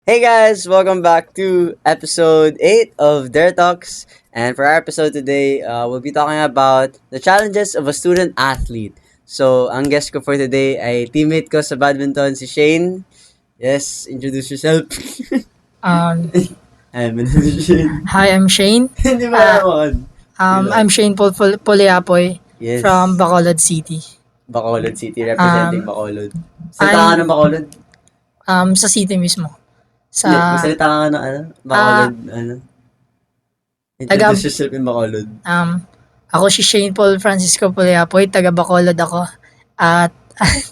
Hey guys, welcome back to episode 8 of Dare Talks. And for our episode today, we'll be talking about the challenges of a student athlete. So, ang guest ko for today ay teammate ko sa badminton, si Shane. Yes, introduce yourself. Um, I'm Shane. Hi, I'm Shane. Hindi ba naman? I'm Shane Puliapoy Yes. from Bacolod City. Bacolod City, representing Um, Bacolod. Salita ka ng Bacolod? Sa city mismo. Magsalita ka ng Bacolod, Taga- Introduce yourself in Bacolod. Ako si Shane Paul Francisco Puliapoy, taga Bacolod ako. At Ay,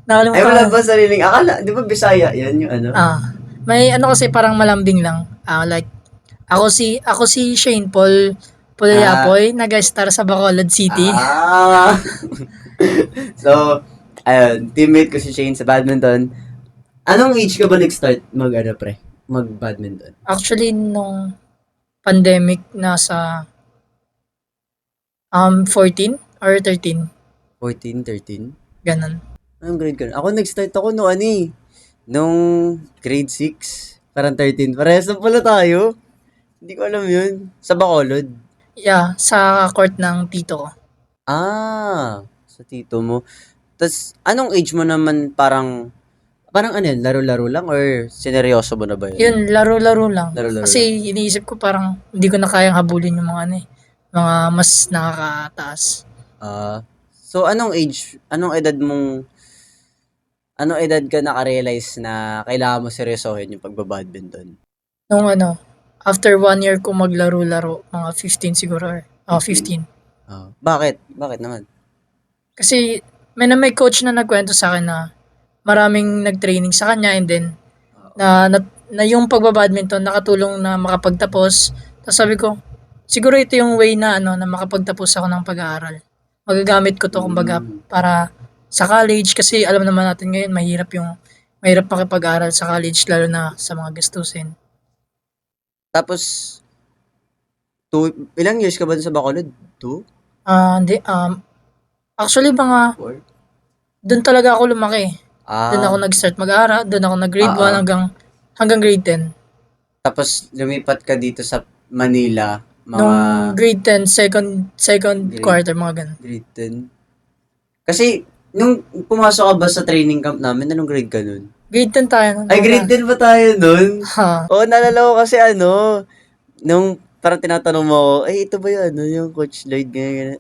nakalimutan wala ko. ba sariling, akala, di ba Bisaya yan yung ano? May kasi parang malambing lang. Ako si Shane Paul Puliapoy, nag-star sa Bacolod City. So, ayun, teammate ko si Shane sa badminton. Anong age ka ba nag-start mag-badminton? Actually, nung pandemic, nasa 14 or 13, 14, 13? ganun. Anong grade ka na? Ako nag-start ako nung grade 6. Parang 13. Parehas na pala tayo. Hindi ko alam yun. Sa Bacolod. Yeah, sa court ng tito ko. Sa tito mo. Tapos, anong age mo naman parang ano yun, laro-laro lang or sineryoso mo na ba yun? Yun, laro-laro lang. Laro-laro Kasi iniisip ko parang hindi ko na kayang habulin yung mga mas nakakataas. So, anong edad ka nakarealize na kailangan mo seryosohin yung pagbabadminton? Nung after 1 year ko maglaro-laro, mga 15 siguro. 15. Bakit? Bakit naman? Kasi may coach na nagkwento sa akin na maraming nag-training sa kanya and then na yung pagbabadminton nakatulong na makapagtapos. Tapos sabi ko, siguro ito yung way na na makapagtapos ako ng pag-aaral. Magagamit ko to kumbaga para sa college kasi alam naman natin ngayon mahirap makipag-aral sa college lalo na sa mga gastusin. Tapos, ilang years ka ba sa Bacolod? 2? Hindi, actually mga 4? doon talaga ako lumaki. Doon ako nag-start mag-aral, doon ako nag-grade 1 hanggang grade 10. Tapos, lumipat ka dito sa Manila, Nung grade 10, second Grade- quarter, mga ganun. grade 10. Kasi, nung pumasok ka ba sa training camp namin, anong grade ka nun? Grade 10 tayo. nun. Ay, grade 10 ba tayo nun? Ha. Naalala ko kasi nung parang tinatanong mo ako, ito ba yung Coach Lloyd, ganyan.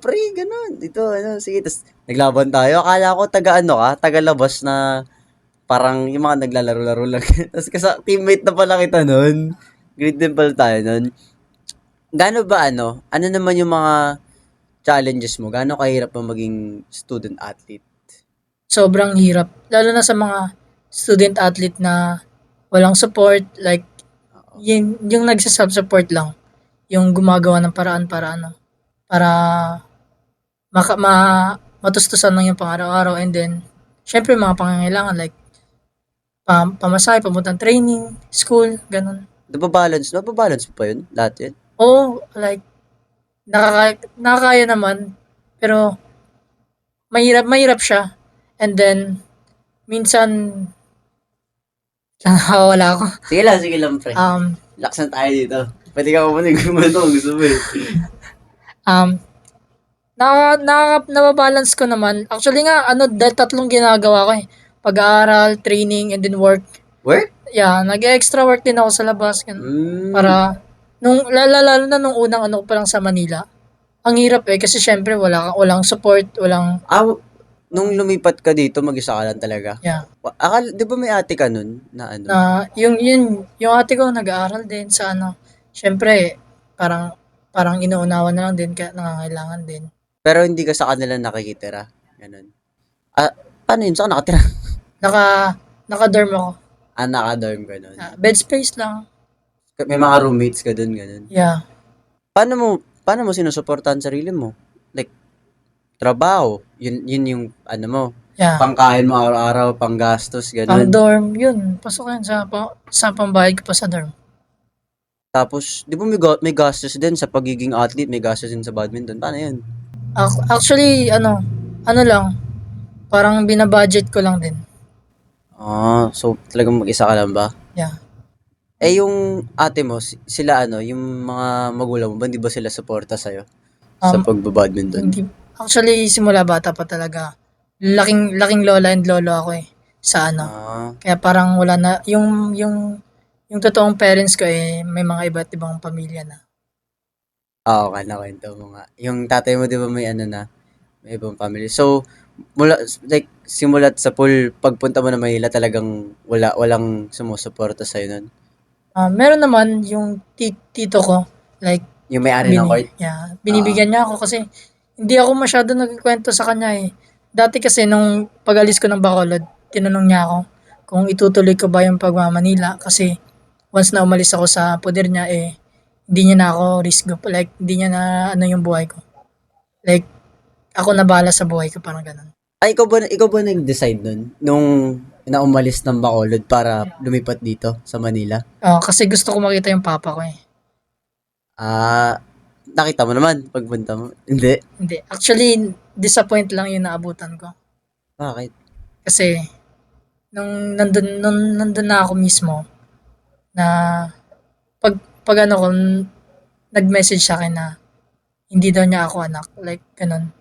Pre, ganun. Ito, sige. Tapos, naglaban tayo. Akala ko taga labas na parang yung mga naglalaro-laro lang. Tapos, teammate na pala kita nun. Grade 10 pala tayo nun. Gaano ba ano naman yung mga challenges mo? Gaano kahirap mo maging student athlete? Sobrang hirap. Lalo na sa mga student athlete na walang support. Like, yung nagsa-support lang. Yung gumagawa ng paraan para matustusan lang yung pang-araw-araw. And then, syempre mga pangangailangan like pamasahe, pamuntang training, school, ganun. Nababalance mo pa yun? Lahat yun? Oo, like, nakakaya naman, pero mahirap siya. And then, minsan, nakawala ako. Sige lang, pre. Relax na tayo dito. Pwede ka kumunig kung ano gusto mo eh. Nababalance ko naman. Actually nga, dahil 3 ginagawa ko eh. Pag-aaral, training, and then work. Work? Yeah, nag-extra work din ako sa labas. Ganun. Para, lalo na nung unang ko pa lang sa Manila, ang hirap kasi syempre walang support, walang, Nung lumipat ka dito, mag-isa ka lang talaga? yeah. Di ba may ate ka nun na ano? Na, yung ate ko nag-aaral din sa syempre, parang inuunawa na lang din, kaya nangangailangan din. Pero hindi ka sa kanila nakikitira? Ganun. Paano yun? Saan ka nakatira? Naka-dorm ako. Naka-dorm ka nun. Bed space lang. May mga roommates ka dun, ganun. Yeah. Paano mo sinusuportahan sarili mo? Like, trabaho. Yun yung mo. Yeah. Pangkain mo araw-araw, panggastos, Pang ganun. dorm, yun. Pasok yan sa pambayad ko pa sa dorm. Tapos, di ba may gastos din sa pagiging athlete, may gastos din sa badminton. Paano yun? Actually, ano lang, parang binabudget ko lang din. So talagang mag-isa ka lang ba? Yeah. Yung ate mo, sila ano, yung mga magulang mo ba, hindi ba sila suporta sa'yo sa Um, pagbabadminton? Hindi, actually simula bata pa talaga. Laking laking lola and lolo ako eh sa ano. Ah, Kaya parang wala na yung totoong parents ko eh may mga iba't ibang pamilya na. okay, nakwento mo nga. Yung tatay mo, di ba may ano na, may ibang family. So, mula, like, simulat sa pool, pagpunta mo na Manila, talagang walang sumusuporta sa'yo nun. Meron naman yung tito ko like Yung may-ari ng court? Oo. binibigyan niya ako kasi hindi ako masyado nagkukuwento sa kanya eh. Dati kasi nung pag-alis ko ng Bacolod, tinanong niya ako kung itutuloy ko ba yung pagma-Manila kasi once na umalis ako sa poder niya eh hindi niya na ako risk like hindi niya na ano yung buhay ko. Like ako na bahala sa buhay ko parang ganun. Ikaw ba nag-decide nun? Nung na umalis ng Bacolod para lumipat dito sa Manila? Kasi gusto ko makita yung papa ko eh. Ah, nakita mo naman pagpunta mo? Hindi. Hindi. Actually, disappoint lang yung naabutan ko. Bakit? Kasi nung nandun na ako mismo na pag ano ko nag-message sa akin na hindi daw niya ako anak like ganun.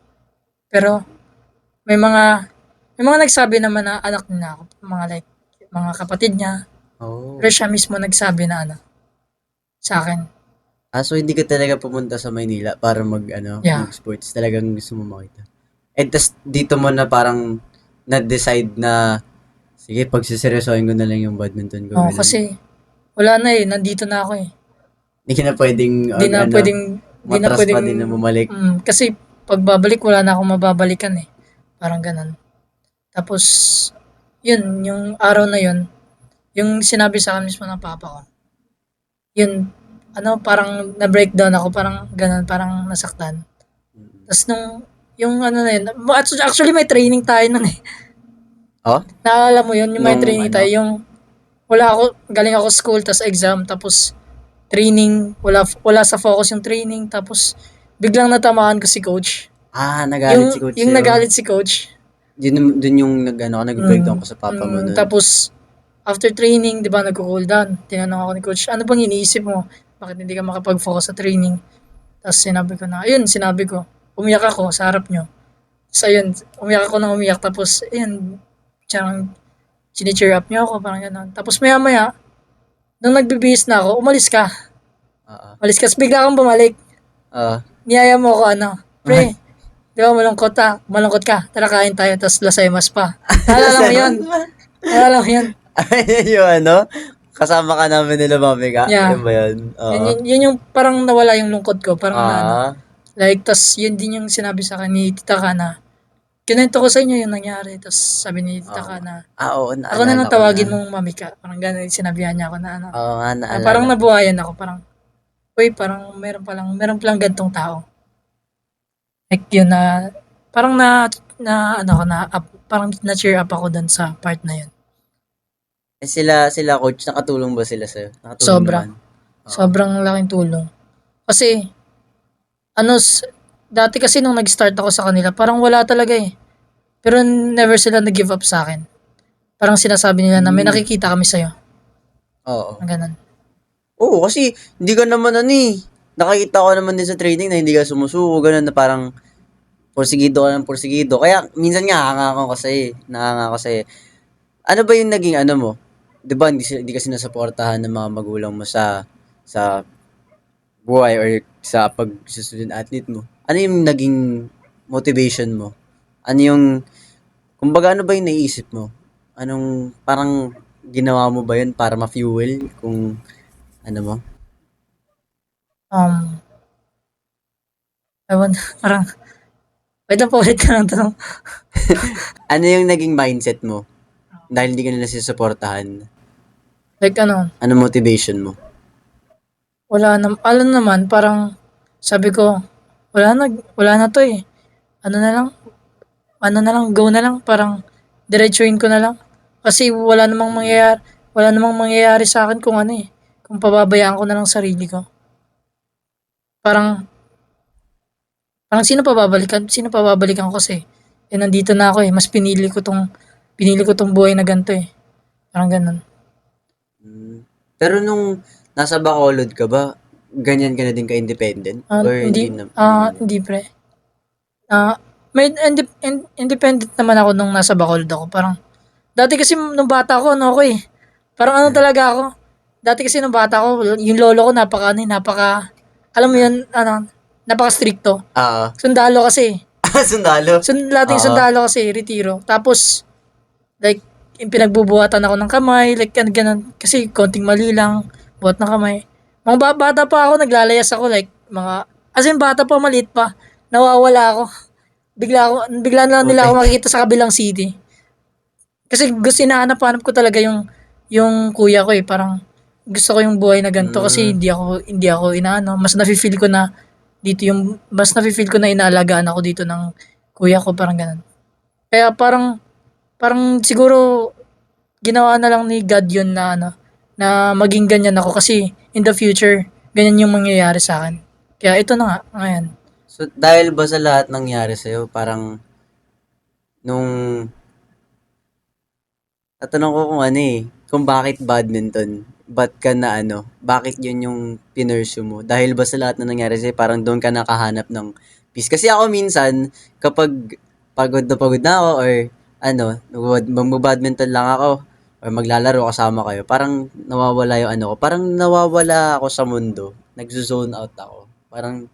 Pero may mga may mga nagsabi naman na anak niya ako, mga like mga kapatid niya. Oh. Pero siya mismo nagsabi na ano sa akin. So hindi ka talaga pumunta sa Maynila para Yeah. mag-sports. Talagang gusto mo makita. And tas dito mo na parang na-decide na sige, pagsiseryosohin ko na lang yung badminton ko. Oh, Ganun. kasi wala na eh, nandito na ako eh. Hindi ka na pwedeng, Hindi na pwedeng hindi na matras pa pwedeng din na bumalik. kasi pagbabalik wala na akong mababalikan eh. Parang ganun. Tapos yun, yung araw na yun, yung sinabi sa akin mismo ng papa ko, yun, ano, parang na-breakdown ako, parang ganun, parang nasaktan. Tapos nung, yung ano na yun, actually may training tayo nun eh. Oh? Naalala mo yun, yung may Nung training ano? tayo, yung wala ako, galing ako school, tapos exam, tapos training, wala sa focus yung training, tapos biglang natamaan ko si coach. Nagalit si coach Yung sa'yo. nagalit si coach. Dun yung nag-breakdown ko sa papa mo nun. Tapos, after training, di ba, nagko-cool down. Tinanong ako ni coach, ano bang iniisip mo? Bakit hindi ka makapag-focus sa training? Tapos sinabi ko, umiyak ako sa harap nyo. So, ayun, umiyak ako nang umiyak. Tapos, ayun, parang chine-cheer up niya ako, parang gano'n. Tapos, maya-maya, nung nagbibihis na ako, umalis ka. Oo. Umalis ka, tapos bigla kang bumalik. Oo. Niyaya mo ako, pre, di ba malungkot ka, tara kain tayo, tapos lasaymas pa. Naalala mo yun? Naalala mo yun? yung kasama ka namin nila mami ka? Yeah. Yun ba yun? Oo. Yun yung parang nawala yung lungkot ko, parang na ano. Ah, Like, tas yun din yung sinabi sa akin ni Tita Ka na, kinento ko sa inyo yung nangyari. Tapos sabi ni Tita Ka na, oo, ako na lang naalala ko tawagin na. mong mami ka. Parang gano'n, sinabihan niya ako na ano. Oo nga, naalala Parang ko. nabuhayan ako, parang, uy, parang meron palang gantong tao. Like yun na, parang ano ko na, parang na-cheer up ako dun sa part na yun. Sila coach, nakatulong ba sila sa'yo? Nakatulong Sobra. naman. Oo. Sobrang laking tulong. Kasi, ano, dati kasi nung nag-start ako sa kanila, parang wala talaga eh. Pero never sila nag-give up sa akin. Parang sinasabi nila na may nakikita kami sa'yo. Oo. Ang ganun. Oo, kasi hindi ka naman nakakita ko naman din sa training na hindi ka sumusuko, ganun na parang porsigido ka ng porsigido. Kaya minsan nga nakanganga ko sa'yo. Ano ba yung naging ano mo? 'Di ba hindi ka sinusuportahan ng mga magulang mo sa buhay or sa pag-student athlete mo? Ano yung naging motivation mo? Ano yung, kumbaga ano ba yung naisip mo? Anong, parang ginawa mo ba yun para ma-fuel kung ano mo? Um, ewan, parang, wait lang po ulit ka ng tanong. Ano yung naging mindset mo? Dahil hindi ka nila sinusuportahan. Like ano, Ano motivation mo? alam naman, parang, sabi ko, wala na to eh. Ano na lang, go na lang, parang, diretsuhin ko na lang. Kasi wala namang mangyayari sa akin kung ano eh, kung pababayaan ko na lang sarili ko. Parang sino pa babalikan ko kasi, nandito na ako eh, mas pinili ko tong buhay na ganito eh. Parang ganun. Hmm. Pero nung nasa Bacolod ka ba, ganyan ka na din ka-independent? Or hindi naman? Hindi pre. May independent naman ako nung nasa Bacolod ako. Parang, dati kasi nung bata ako, ano ako eh. Parang ano talaga ako. Dati kasi nung bata ako, yung lolo ko alam mo yun, napaka stricto. Oo. Sundalo kasi. Sundalo? Dating Oo. sundalo kasi, retiro. Tapos, like, yung pinagbubuhatan ako ng kamay, like, ganun. Kasi, konting mali lang, buhat ng kamay. Mga bata pa ako, naglalayas ako, like, as in, bata pa, maliit pa. Nawawala ako. Bigla na lang nila Puti. ako makikita sa kabilang city. Kasi gusto hinahanap-hanap ko talaga yung kuya ko eh. Parang, gusto ko yung buhay na ganito kasi Hmm. hindi ako inaano. Mas nafe-feel ko na inaalagaan ako dito ng kuya ko, parang ganun. Kaya parang siguro ginawa na lang ni God yun na na maging ganyan ako kasi in the future, ganyan yung mangyayari sa akin. Kaya ito na nga, ngayon. So, dahil ba sa lahat nangyari sa'yo, parang nung tatanong ko kung ano eh, kung bakit badminton? Ba't ka na bakit yun yung pinursue mo? Dahil ba sa lahat na nangyari sa'yo, parang doon ka nakahanap ng peace? Kasi ako minsan, kapag pagod na ako or magbo-badminton lang ako or maglalaro kasama kayo, parang nawawala yung parang nawawala ako sa mundo. Nagzo-zone out ako. Parang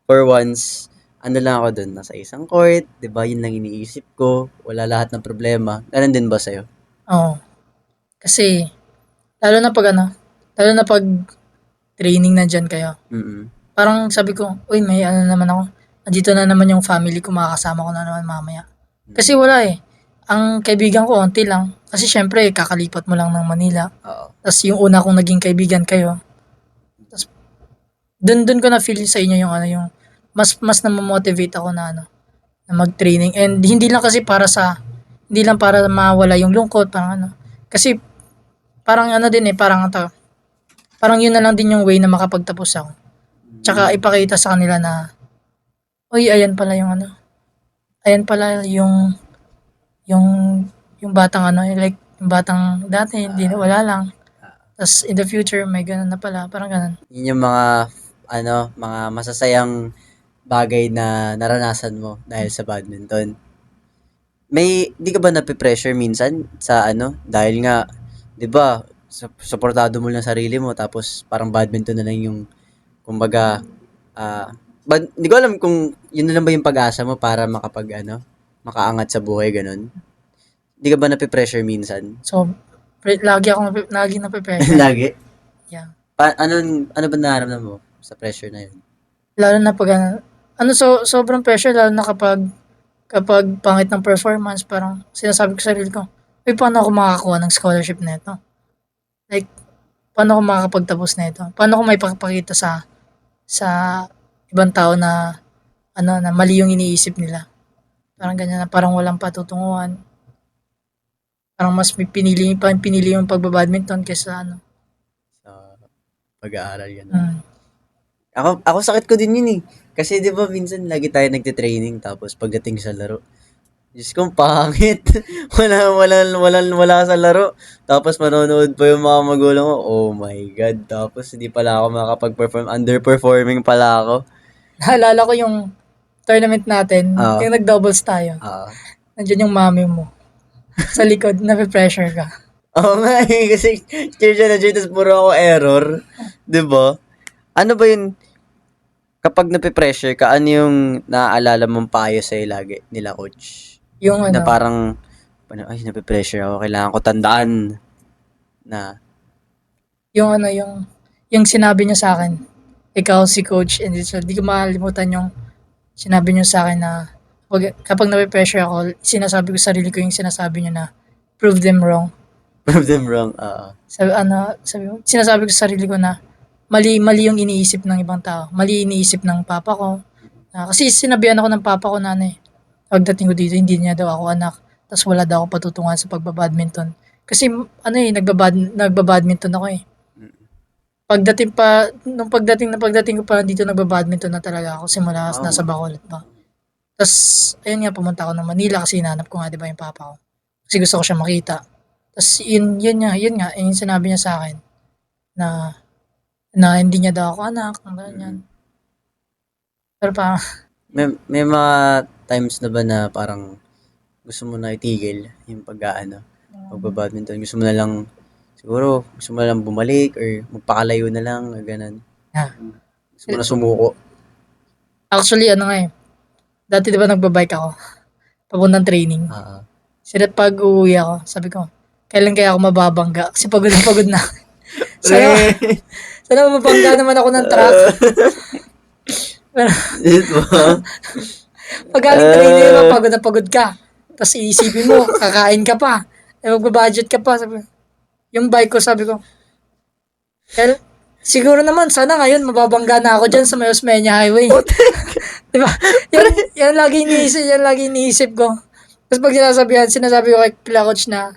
for once, lang ako doon, nasa isang court, 'di ba? Yun lang iniisip ko, wala lahat ng problema. Ganun din ba sa'yo? Oo. Kasi, lalo na pag lalo na pag training na dyan kayo. Mm. Parang sabi ko, uy, may naman ako. Andito na naman yung family ko, makakasama ko na naman mamaya. Mm. Kasi wala eh. Ang kaibigan ko, onti lang. Kasi syempre, kakalipat mo lang ng Manila. Oo. Tapos yung una kong naging kaibigan kayo. Tapos dun ko na feel sa inyo yung yung mas na-motivate ako na na mag-training. And hindi lang para mawala yung lungkot, parang Kasi parang din eh, parang yun na lang din yung way na makapagtapos ako. Tsaka Mm. ipakita sa kanila na, uy, ayan pala yung ayan pala yung, yung batang like, yung batang dati, hindi na wala lang. Tapos in the future, may ganun na pala, parang ganun. Yun yung mga masasayang bagay na naranasan mo dahil sa badminton. Di ka ba nape-pressure minsan sa dahil nga, 'di ba, suportado mo lang sarili mo tapos parang badminton na lang yung kumbaga, hindi ko alam kung yun na lang ba yung pag-asa mo para makaangat sa buhay, ganun? Di ka ba nape-pressure minsan? So, lagi nape-pressure. Lagi? Yeah. Ano ba nararamdaman mo sa pressure na yun? Lalo na pag sobrang pressure, lalo na kapag pangit ng performance, parang sinasabi ko sa sarili ko, uy, paano ako makakakuha ng scholarship na ito? Like, paano ako makakapagtapos na ito? Paano ako may pakipakita sa ibang tao na na mali yung iniisip nila? Parang ganyan na parang walang patutunguhan. Parang mas pinili yung pagbabadminton kaysa Sa pag-aaral, ganun. mm, Ako sakit ko din yun eh. Kasi 'di ba minsan lagi tayo nagte-training tapos pagdating sa laro, Diyos ko, ang pangit. Wala sa laro. Tapos manonood pa yung mga magulang ko. Oh my God. Tapos hindi pala ako makakapag-perform. Underperforming pala ako. naalala ko yung tournament natin, Oo. yung nag-doubles tayo. Oo. Nandiyan yung mami mo. Sa likod, nape-pressure ka. Oo nga eh. Kasi cheer siya na cheer. Tapos puro ako error. 'Di ba? Ano ba yun? Kapag nape-pressure ka, ano yung naaalala mong payo sa'yo lagi nila coach? Yung Na parang, ay, nape-pressure ako. Kailangan ko tandaan na, yung yung sinabi niya sa akin, ikaw si coach, and so, di ko makalimutan yung sinabi niya sa akin na kapag nape-pressure ako, sinasabi ko sa sarili ko yung sinasabi niya na prove them wrong. prove them wrong. Sinasabi ko sa sarili ko na mali yung iniisip ng ibang tao. Mali iniisip ng papa ko. Kasi sinabihan ako ng papa ko na pagdating ko dito, hindi niya daw ako anak. Tapos wala daw ako patutungan sa pagbabadminton. Kasi nagbabadminton ako eh. Pagdating ko pa dito, nagbabadminton na talaga ako simula Wow. nasa Bacolod pa. Tapos, ayun nga, pumunta ako ng Manila kasi hinanap ko nga, di ba, yung papa ko. Kasi gusto ko siya makita. Tas yun nga, yung sinabi niya sa akin na hindi niya daw ako anak, ng ganyan. Pero parang May mga times na ba na parang gusto mo na itigil yung pagbabadminton? Gusto mo na lang, siguro, gusto mo na lang bumalik or magpakalayo na lang, or ganun. ah, Gusto mo na sumuko. actually ano nga dati 'di ba nagba-bike ako papuntang training. Ah, Sina't pag uuwi ako, sabi ko, kailan kaya ako mababangga? Kasi pagod na pagod na. Sana, Pre! sana mabangga naman ako ng truck. Pero Ito. pag galing training naman, pagod na pagod ka. Tapos iisipin mo, kakain ka pa. Magba-budget ka pa. Sabi, yung bike ko, sabi ko, kaya, siguro naman, sana ngayon, mababangga na ako dyan sa may Osmeña Highway. Diba? Yan lagi iniisip ko. Tapos pag sinasabi ko kay coach na,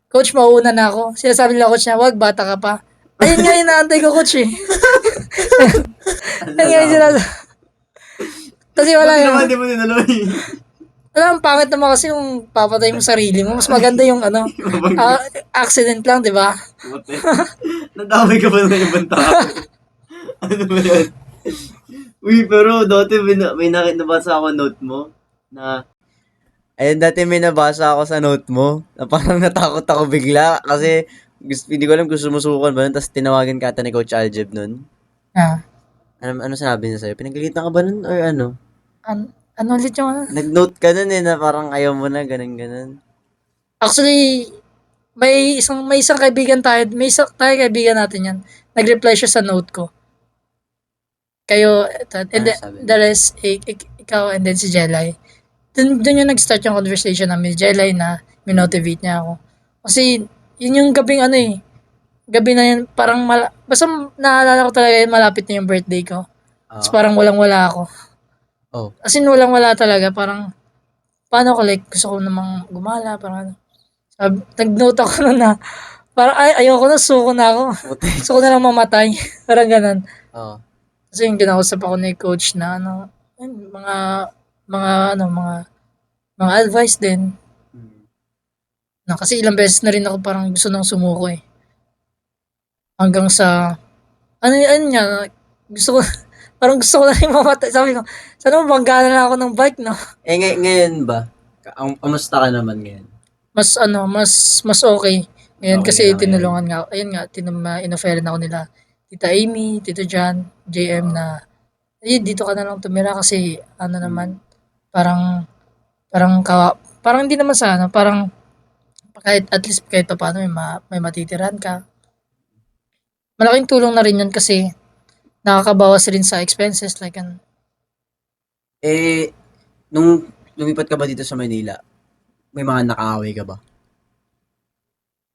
Coach, mauuna na ako. Sinasabi nila coach na, wag, bata ka pa. Ayun nga yung naantay ko, coach eh. Ayun nga yung sinasabi. Kasi wala Buti yung, naman, di mo ninaloy. ang pangit naman kasi yung papatay mo sarili mo. Mas maganda yung accident lang, di ba? Buti. Nadamay ka ba ng ibang tao? Ano ba yan? Uy, pero dati may nabasa ako note mo na ayun, dati may nabasa ako sa note mo na parang natakot ako bigla kasi hindi ko alam kung sumusukan ba nun, tapos tinawagan ka ata ni Coach Aljeb nun. Ah, Ano sinabi niya sa'yo? Pinagalitan ka ba nun or ano? ano ulit yung ano? Nag-note ka nun na parang ayaw mo na, ganun. Actually, may isang kaibigan tayo kaibigan natin yan. Nag-reply siya sa note ko. Kayo, and Ano sabi the rest, ikaw and then si Jelay. Dun yung nag-start yung conversation namin ni Jelay na minotivate niya ako. Kasi, yun yung gabing gabi na yun, parang basta naalala ko talaga yun, malapit na yung birthday ko. Tapos parang walang-wala ako. Oh. As in, walang-wala talaga, parang, paano ko like, gusto ko namang gumala, parang nag-note ako nun na, parang ayoko na, suko na ako. Puti. Gusto ko na lang mamatay. Parang ganun. Oh. Kasi yung kinausap ako ni coach na yun, mga advice din. Kasi ilang beses na rin ako parang gusto nang sumuko eh. Hanggang sa, niya, gusto ko, parang gusto ko na rin mamatay. Sabi ko, sana mabangga na lang ako ng bike, no? Ngayon ba? Kamusta ka naman ngayon? Mas okay. Ngayon Okay kasi na tinulungan nga, ayun nga, inofferan ako nila, Tita Amy, Tito John, JM na, dito ka na lang tumira kasi, naman, parang, parang hindi naman sa parang, kahit at least kahit pa paano may matitirahan ka. Malaking tulong na rin yun kasi nakakabawas rin sa expenses like Nung lumipat ka ba dito sa Manila, may mga nakaaway ka ba?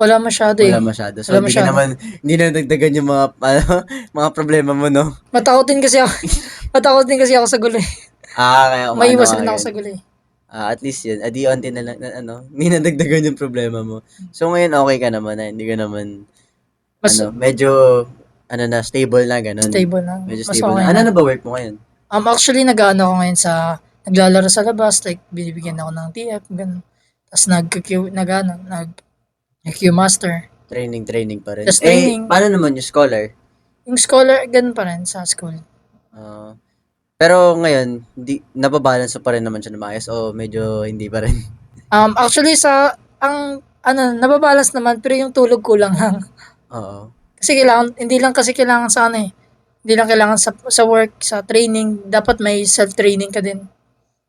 wala masyado eh. Wala masyado. So, Wala masyado. hindi na dagdagan yung mga, mga problema mo, no? Matakotin kasi ako sa gulo eh. Kaya Maiwas rin ako sa gulo eh. at least yun. Adi onti na lang, hindi na dagdagan yung problema mo. So, ngayon okay ka naman na, hindi ka naman, medyo, na, stable na, ganun. Stable na. Medyo Mas stable okay na. Ano na. na ba work mo ngayon? Actually, nag-ano ako ngayon naglalaro sa labas, like, binibigyan ako ng TF, ganun. Tapos nag-Q Master. Training pa rin. Just training. Paano naman yung scholar? Yung scholar, ganun pa rin sa school. Pero ngayon, nababalance pa rin naman siya na maayos o medyo hindi pa rin? Actually, nababalance naman, pero yung tulog kulang lang. Oo. Kasi hindi lang kailangan sa hindi lang kailangan sa work, sa training, dapat may self-training ka din.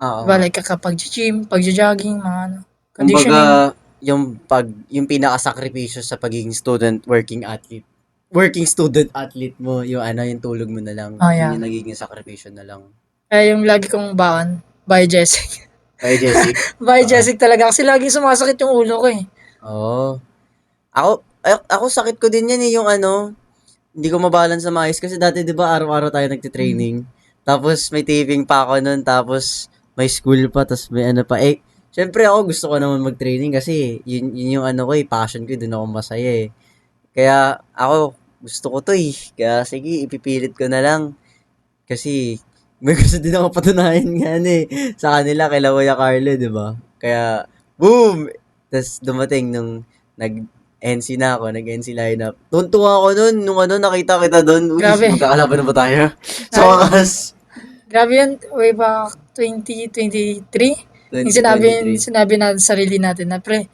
Oo. Diba, like kapag gym, pag-jogging, mga conditioning. Kumbaga, yung pinaka-sakripisyo sa pagiging working student athlete mo, yung tulog mo na lang. Yeah. Yung nagiging sakripisyo na lang. Kaya yung lagi kong baon, by Jessic. By Jessic? By Jessic talaga. Kasi lagi sumasakit yung ulo ko eh. Oo. Ako sakit ko din yan yung hindi ko mabalance sa maayos kasi dati 'di ba araw-araw tayo nagte-training. Tapos may taping pa ako noon, tapos may school pa, tapos may pa. Syempre ako gusto ko naman mag-training kasi yun yung ko passion ko, doon ako masaya eh. Kaya ako gusto ko to eh. Kaya sige, ipipilit ko na lang. Kasi may gusto din ako patunayan nga sa kanila, kay Kuya Carlo, 'di ba? Kaya boom! Tapos dumating nung nag-NC na ako, nag-NC lineup. Tuntua ako nun, nung nakita kita doon. Uy, Grabe. magkakalaban na ba tayo? Sa Ay. wakas. Grabe yun, way back 2023. Yung 2023. sinabi na sarili natin na, pre,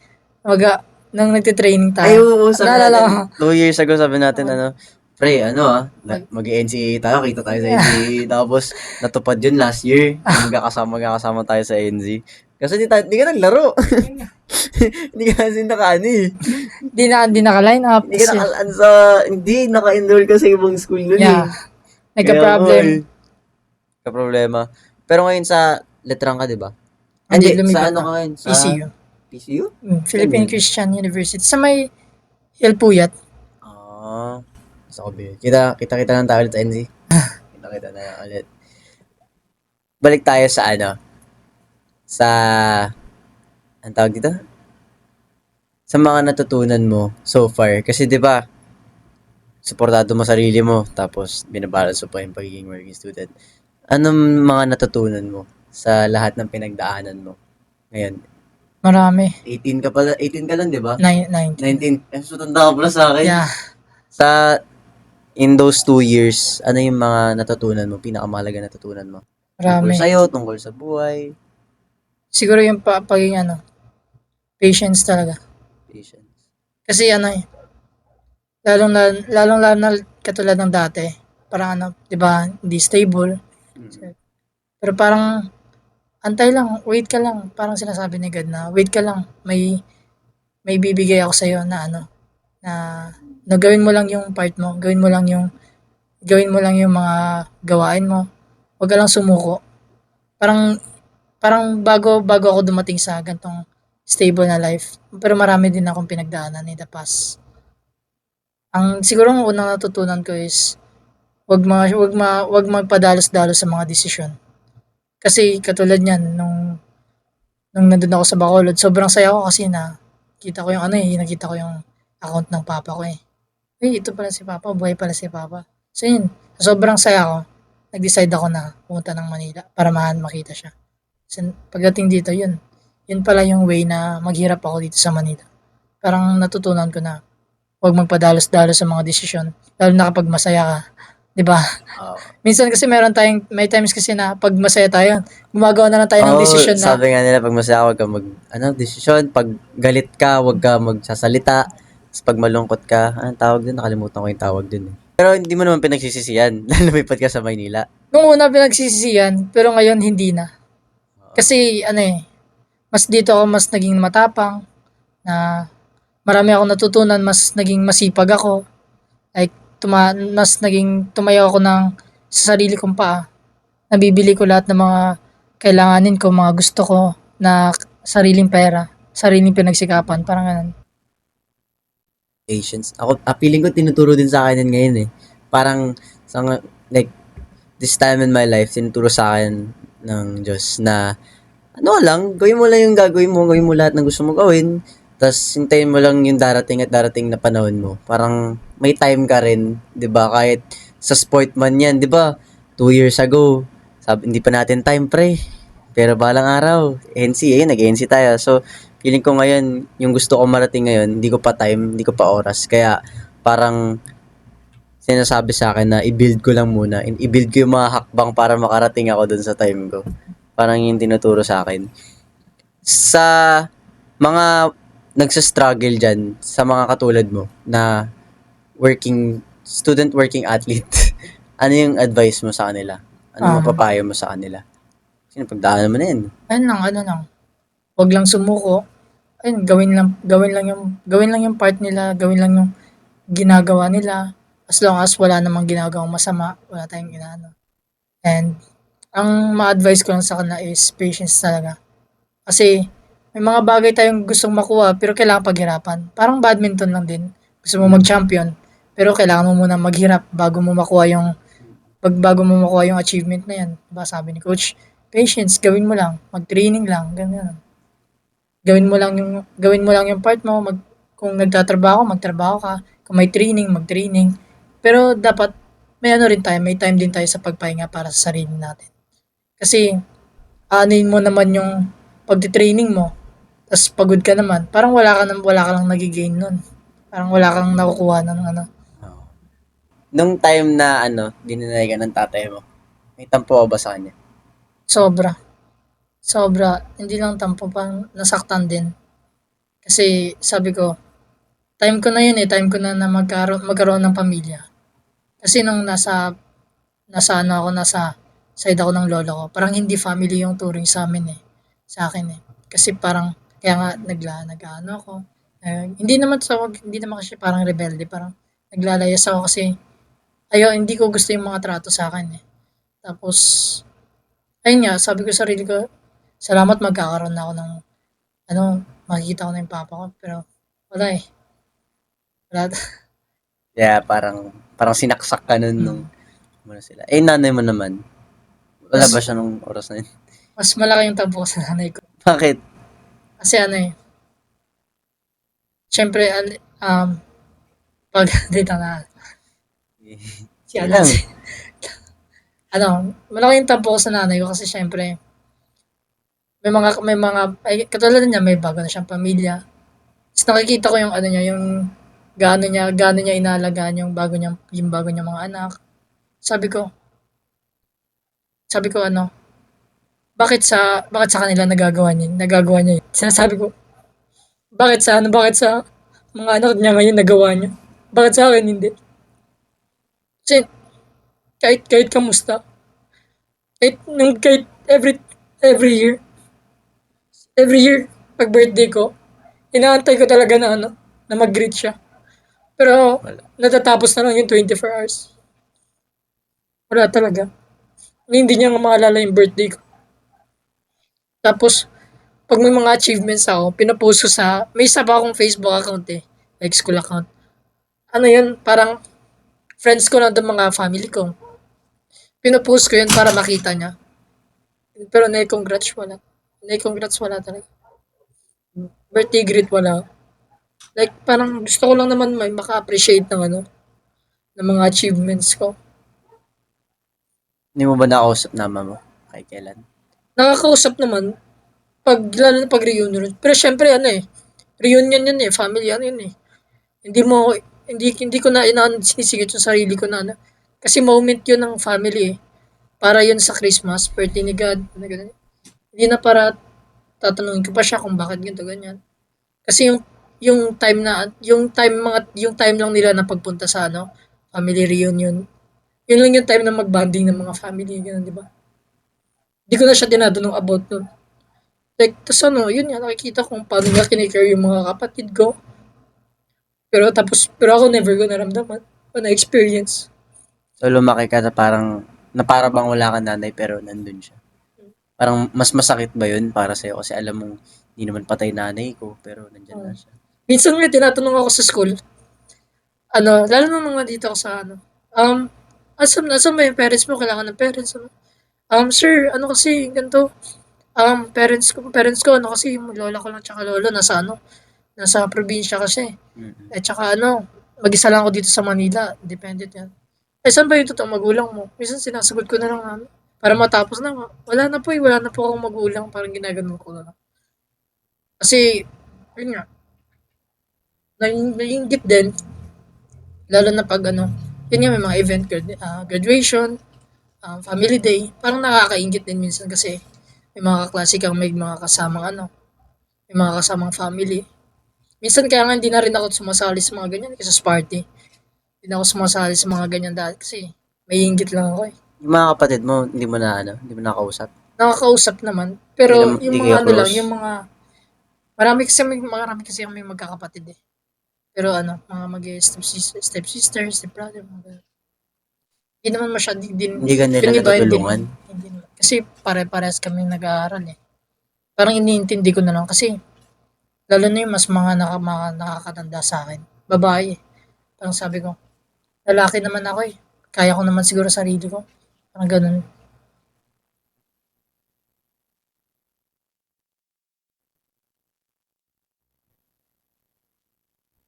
nung nagtitraining Ay, tayo. oo, sabi Naalala ko. natin, 2 years ago, sabi natin, Oo. pre, mag-NCAA tayo, kita tayo sa NCAA. Tapos, natupad yun last year. Magkakasama tayo sa NZ. Kasi di ka naglaro. Hindi ka kasi Di naka-line up. Hindi ka hindi, naka-enroll ka sa ibang school nun Yeah. Nagka-problem. Problema. Pero ngayon sa Letran ka, di ba? Hindi, Hindi, lumipat sa ano na. ka ngayon? Sa PCU. PCU? Philippine Ano yun? Christian University. Sa may Hilpuyat. Sa Kobe. Kita lang tayo ulit sa NZ. Kita na lang ulit. Balik tayo sa sa, ang tawag dito? Sa mga natutunan mo so far. Kasi di ba, suportado mo sarili mo, tapos binabalance mo pa yung pagiging working student. Anong mga natutunan mo sa lahat ng pinagdaanan mo ngayon? Marami. 18 ka lang, di ba? 19. 19. So, tanda ka pala sa akin. Yeah. In those 2 years, ano yung mga natutunan mo, pinakamahalaga natutunan mo? Marami. Tungkol sa'yo, tungkol sa buhay, Siguro yung pagiging patience talaga. patience. Kasi lalong na katulad ng dati, parang 'di ba, hindi stable. Pero parang antay lang, wait ka lang, parang sinasabi ni God na wait ka lang, may bibigay ako sa iyo na na gawin mo lang yung part mo, gawin mo lang yung mga gawain mo. Huwag ka lang sumuko. Parang bago ako dumating sa gantong stable na life. Pero marami din akong pinagdaanan in the past. Siguro ang unang natutunan ko is wag magpadalos-dalos sa mga desisyon. Kasi katulad niyan nung nandun ako sa Bacolod, sobrang saya ko kasi nakita ko nakita ko yung account ng papa ko eh. Ito pala si papa, buhay pala si papa. So yun, sobrang saya ko. Nag-decide ako na pumunta ng Manila para makita siya. So, pagdating dito, yun pala yung way na maghirap ako dito sa Manila. Parang natutunan ko na huwag magpadalos-dalos sa mga desisyon, lalo na kapag masaya ka. 'Di ba? Minsan kasi may times kasi na pag masaya tayo, gumagawa na lang tayo ng desisyon na Sabi nga nila, pag masaya ka, wag ka desisyon. Pag galit ka, wag ka magsasalita. Tapos pag malungkot ka, anong tawag dun? Nakalimutan ko yung tawag dun. Pero hindi mo naman pinagsisisihan na lumipat ka sa Maynila. nung una pinagsisisihan, pero ngayon hindi na. Kasi mas naging matapang, na marami akong natutunan, mas naging masipag ako. Like, mas naging tumayo ako sa sarili kong paa. Nabibili ko lahat ng mga kailanganin ko, mga gusto ko, na sariling pera, sariling pinagsikapan, parang ganun. Patience. Ako, feeling ko tinuturo din sa akin yun ngayon eh. Parang, like, this time in my life, tinuturo sa akin ng Diyos na, gawin mo lang yung gagawin mo lahat ng gusto mo gawin, tapos hintayin mo lang yung darating na panahon mo. Parang, may time ka rin, di ba? Kahit sa sport man yan, di ba? 2 years ago, hindi pa natin time, pre. Pero balang araw, nag-NC tayo. So, feeling ko ngayon, yung gusto ko marating ngayon, hindi ko pa time, hindi ko pa oras. Kaya, parang, sinasabi sa akin na i-build ko lang muna. I-build ko yung mga hakbang para makarating ako dun sa time ko. Parang yung tinuturo sa akin. Sa mga nagsa-struggle dyan, sa mga katulad mo, na student working athlete, ano yung advice mo sa kanila? Ano mapapayo mo sa kanila? Kasi pagdaanan mo na yan. Wag lang sumuko. Ayun, gawin lang yung part nila, gawin lang yung ginagawa nila. As long as wala namang ginagawang masama, wala tayong inaano. And ang ma-advise ko lang sa kanila is patience talaga. Kasi may mga bagay tayong gustong makuha pero kailangan paghirapan. Parang badminton lang din. Gusto mo mag-champion pero kailangan mo muna maghirap bago mo makuha yung achievement na yan. Diba sabi ni coach, patience, gawin mo lang, mag-training lang, ganyan. Gawin mo lang yung part mo, kung nagtatrabaho, magtrabaho ka, kung may training, mag-training. Pero dapat may time din tayo sa pagpahinga para sa sarili natin. Kasi anin mo naman yung pagti-training mo, tas pagod ka naman, parang wala ka lang nagi-gain nun. Parang wala kang nakukuha ng ano. Oo. Nung time na dininay ka ng tatay mo, may tampo ka ba sa kanya? Sobra. Sobra. Hindi lang tampo, pang nasaktan din. Kasi sabi ko, time ko na yun eh. Time ko na na magkaroon ng pamilya. Kasi nung nasa side ako ng lolo ko, parang hindi family yung turing sa amin eh. Sa akin eh. Kasi parang, kaya nga nag-ano ako. Hindi naman kasi parang rebelde. Parang naglalayas ako kasi hindi ko gusto yung mga trato sa akin eh. Tapos, ayun nga, sabi ko sa sarili ko, salamat magkakaroon na ako ng, ano, makikita ko na yung papa ko. Pero, wala eh. Wala. Kaya parang sinaksak ka nun nung Mm. sila. Eh, nanay mo naman, wala ba Mas, siya nung oras na yun? mas malaki yung tampo ko sa nanay ko. Bakit? Kasi ano eh, syempre, pag dito na, si Sige ano, lang. malaki yung tampo ko sa nanay ko kasi syempre, katulad niya, may bago na siyang pamilya. Tapos nakikita ko yung ano niya, yung gaano niya inaalagaan yung bago niya mga anak. Sabi ko, sabi ko bakit sa kanila nagagawa niya yun? Sinasabi ko, bakit sa mga anak niya ngayon nagawa niya? Bakit sa akin hindi? Kasi kahit kamusta, kahit every year, pag birthday ko, inaantay ko talaga na na mag-greet siya. Pero, Wala. natatapos na lang yung 24 hours. Wala talaga. Hindi niya nga maalala yung birthday ko. Tapos, pag may mga achievements ako, pinapost ko may isa pa akong Facebook account eh. Like school account. Ano yun, parang friends ko lang doon mga family ko. Pinapost ko yun para makita niya. Pero na-congrats wala talaga. Birthday greet wala. Like, parang gusto ko lang naman may maka-appreciate ng mga achievements ko. Hindi mo ba nakausap mama mo? Kahit kailan? Nakakausap naman, lalo na pag reunion. Pero syempre, reunion yun eh, family yun eh. Hindi mo, hindi ko na sinisingit yung sarili ko na Kasi moment yun ng family eh. Para yun sa Christmas, birthday ni God, ganun. Hindi na para tatanungin ko pa siya kung bakit ganito, ganyan. Kasi yung time lang nila na pagpunta sa family reunion. Yun lang yung time na magbanding ng mga family, ganun, di ba? Hindi ko na siya tinatanong about nun. Like, tas yun nga, nakikita kung paano niya kinikare yung mga kapatid ko. Pero ako never ko naramdaman o na-experience. So, lumaki ka na para bang wala kang nanay pero nandun siya. Parang mas masakit ba yun para sa'yo? Kasi alam mong hindi naman patay nanay ko pero nandyan Um, lang siya. Minsan may tinatanong ako sa school, lalo na mga dito ako sa asan ba yung parents mo? Kailangan ng parents. Sir, kasi, ganito, parents ko, kasi, yung lola ko lang tsaka lolo, nasa probinsya kasi. Mm. Eh, tsaka mag-isa lang ako dito sa Manila, dependent yan. Eh, saan ba yung totoong magulang mo? Minsan sinasagot ko na lang para matapos na, wala na po akong magulang, parang ginaganon ko na lang. Kasi, yun nga, naiingit din, lalo na pag yun nga may mga event, graduation, family day, parang nakakaingit din minsan kasi may mga kaklase kang may mga kasamang may mga kasamang family. Minsan kaya nga hindi na rin ako sumasali sa mga ganyan kasi sa party. Hindi na ako sumasali sa mga ganyan dahil kasi may inggit lang ako eh. Yung mga kapatid mo, hindi mo nakausap? Nakakausap naman, Hindi, pero hindi yung mga kayo lang, close? yung mga marami kasi kami magkakapatid eh. Pero mga step sister, step brother, mga ganun. Hindi naman masyado din, Hindi ka nila yung iba natutulungan? hindi naman. Kasi pare-parehas kami nag-aaral eh. Parang iniintindi ko na lang kasi lalo na yung mas mga nakakatanda sa akin. Babae eh. Parang sabi ko, lalaki naman ako eh. Kaya ko naman siguro sarili ko. Parang ganun.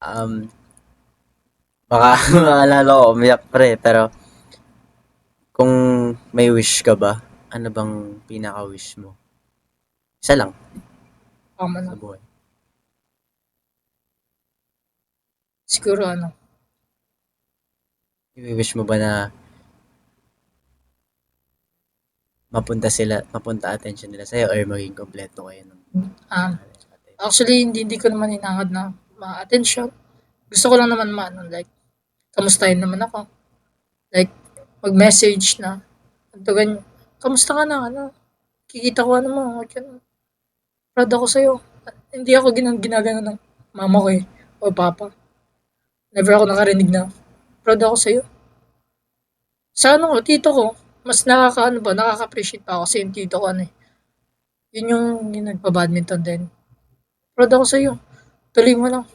Um, Baka maalala ko, umiyak pre, pero kung may wish ka ba, ano bang pinaka-wish mo? Isa lang Tama sa na. buhay. Siguro ano, I-wish mo ba na mapunta attention nila sa'yo or maging kompleto kayo ng um, attention? actually hindi ko naman hinahangad na ma-attention. Gusto ko lang naman maano, like, kamustahin naman ako. Like, mag-message na, ganito ganyan. Kamusta ka na, ano, kikita ko ano mo, ganyan. Proud ako sa'yo. Hindi ako ginagano ng mama ko eh, o papa. Never ako nakarinig na, proud ako sa'yo. Sa ano ko, tito ko, mas nakakaano ba, nakaka-appreciate pa ako kasi yung tito ko ano eh. Yun yung nagpa-badminton din. Proud ako sa'yo. Tuloy mo lang.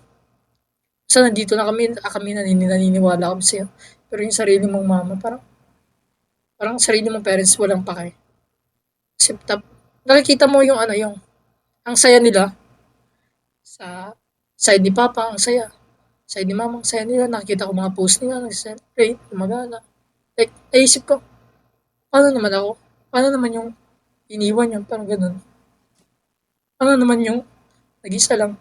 Basta nandito na kami naniniwala kami sa'yo. Pero yung sarili mong mama, parang sarili mong parents walang pake. Kasi nakikita mo yung ano, ang saya nila sa side ni Papa, ang saya. Side ni Mama, ang saya nila. Nakikita ko mga post nila, nag-celebrate, gumagala. Like, naisip ko, paano naman ako? Paano naman yung iniwan yun? Parang ganun. Paano naman yung nag-isa lang?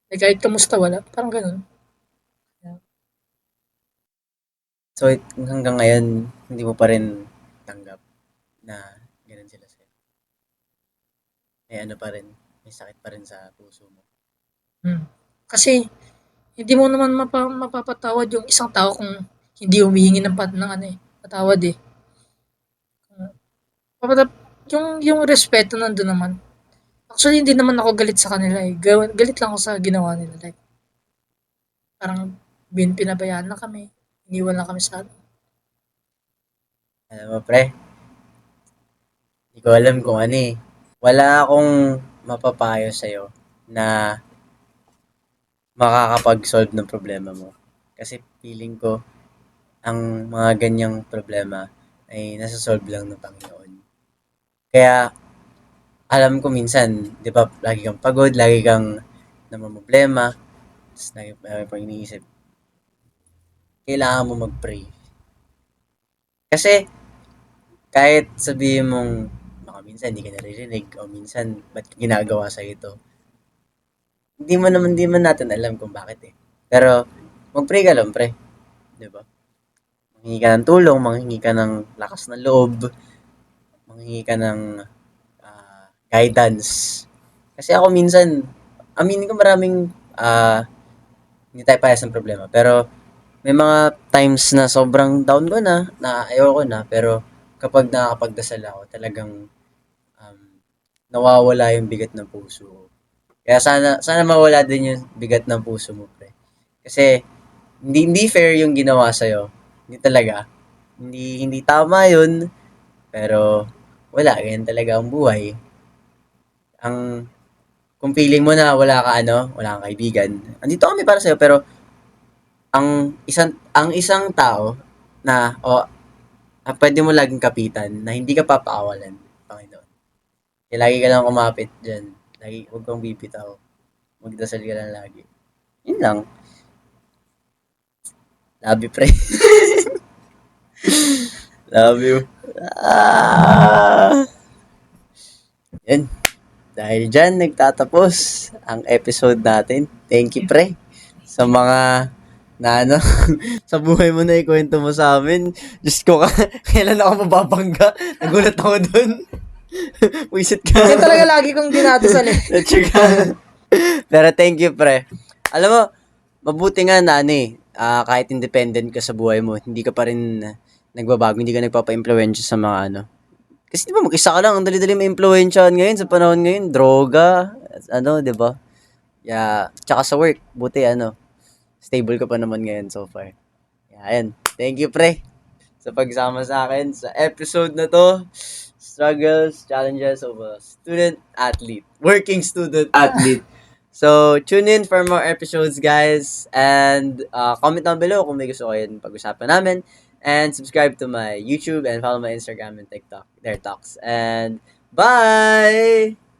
Like, kahit kamusta wala. Parang ganun. So, hanggang ngayon, hindi mo pa rin tanggap na ganun sila sa'yo. May ano pa rin, may sakit pa rin sa puso mo. Kasi, hindi mo naman mapapatawad yung isang tao kung hindi humihingi ng ano eh, patawad eh. Papatap, yung respeto nandun naman. Actually, hindi naman ako galit sa kanila eh. Galit lang ako sa ginawa nila. Like, parang pinabayaan na kami. Iniwan lang kami sa ano. Alam mo, pre, hindi ko alam kung ano eh. Wala akong mapapayo sa'yo na makakapag-solve ng problema mo. Kasi feeling ko, ang mga ganyang problema ay nasa-solve lang ng Panginoon. Kaya, alam ko minsan, di ba, lagi kang pagod, lagi kang namamroblema, tapos lagi pang iniisip. Kailangan mo mag-pray. Kasi, kahit sabihin mong, baka minsan hindi ka naririnig, o minsan, ba't ginagawa sa ito? Hindi man natin alam kung bakit eh. Pero, mag-pray ka lang, pre. Di ba? Manghingi ka ng tulong, manghingi ka ng lakas ng loob, manghingi ka ng guidance. Kasi ako minsan, aminin ko maraming hindi tayo parehas ng problema. Pero may mga times na sobrang down ko na ayoko na. Pero kapag nakakapagdasal ako, talagang nawawala yung bigat ng puso ko. Kaya sana mawala din yung bigat ng puso mo, pre. Kasi hindi fair yung ginawa sa'yo. Hindi talaga. Hindi tama yun. Pero wala, ganyan talaga ang buhay. Ang kung feeling mo na wala kang kaibigan, andito kami para sa'yo, pero ang isang tao na pwede mo laging kapitan na hindi ka papaawalan, Panginoon. Kaya lagi ka lang kumapit dyan. Lagi, huwag kang bibitaw. Magdasal ka lang lagi. Yun lang. Love you, pre. Love you. Yan. Dahil dyan, nagtatapos ang episode natin. Thank you, pre, sa mga na ano, sa buhay mo na ikwento mo sa amin. Diyos ko, kailan ako mababangga? Nagulat ako dun. Wisit ka. Yan talaga lagi kong dinadasal eh. Pero thank you, pre. Alam mo, mabuti nga na kahit independent ka sa buhay mo, hindi ka pa rin nagbabago, hindi ka nagpapa-impluwensya sa mga ano. Kasi di ba mag-isa ka lang, ang dali-dali ma-impluwensyahan ngayon sa panahon ngayon, droga, di ba? Yeah, tsaka sa work, buti stable ka pa naman ngayon so far. Yan. Thank you, pre, sa pagsama sa akin sa episode na to. Struggles, challenges of a working student athlete. So, tune in for more episodes, guys. And comment down below kung may gusto kayo pag-usapan namin. And subscribe to my YouTube and follow my Instagram and TikTok, their talks. And bye!